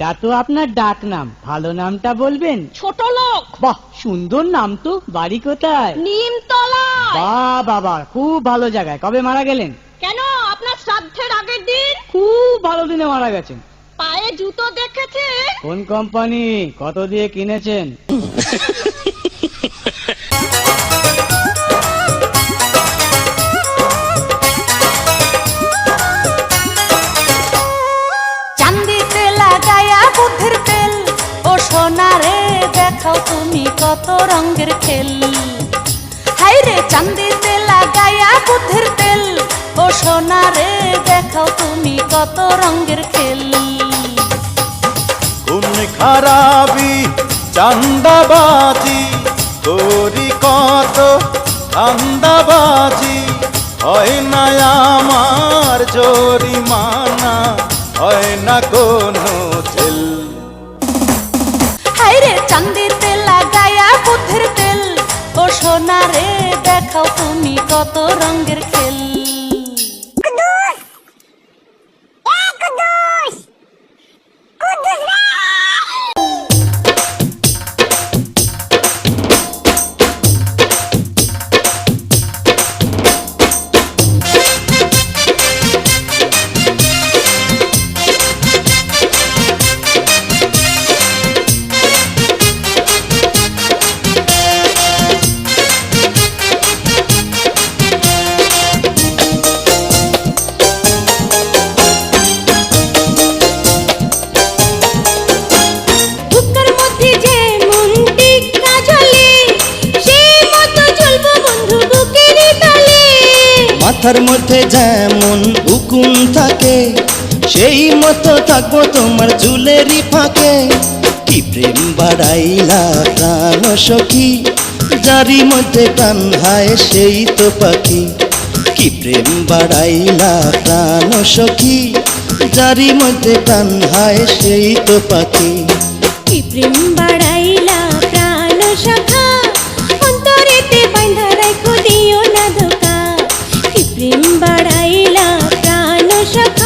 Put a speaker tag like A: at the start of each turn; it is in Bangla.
A: এটা তো আপনার ডাক নাম, ভালো নামটা বলবেন।
B: ছোট লোক।
A: বাহ, সুন্দর নাম তো। বাড়ি কোথায়?
B: নিমতলা।
A: বাহ বাবা, খুব ভালো জায়গায়। কবে মারা গেলেন?
B: কেন, আপনার শ্রাদ্ধের আগের দিন।
A: খুব ভালো দিনে মারা গেছেন।
B: পায়ে জুতো দেখেছে?
A: কোন কোম্পানি, কত দিয়ে কিনেছেন?
C: চান্দিতে লাগায়া বুদ্ধির তেল, ও সোনারে দেখাও তুমি কত রঙের খেল। হাইরে চান্দিতে লাগায়া বুদ্ধির তেল, ও সোনারে দেখাও তুমি কত রঙের খেল।
D: কোন খারাপি চান্দাবাজি করি কত ধান্দাবাজি, হয় না আমার জরিমানা, হয় না কোনো জেল।
C: হাইরে চান্দিতে লাগায়া বুদ্ধির তেল, ও সোনারে দেখাও তুমি কত রঙের খেল।
E: মাথার মধ্যে যেমন উকুন থাকে, সেই মতো থাকবো তোমার চুলেরই ফাঁকে। কি প্রেম বাড়াইলা প্রাণ সখী, যারি মধ্যে প্রাণ হায় সেই তো পাখি। কি প্রেম বাড়াইলা প্রাণ সখী, যারি মধ্যে প্রাণ হায় সেই তো পাখি।
C: কি প্রেম বাড়াইলা প্রাণ সখা, অন্তরেতে বাঁধা রাখো দিও না ধোকা। কি প্রেম বাড়াইলা প্রাণ সখা।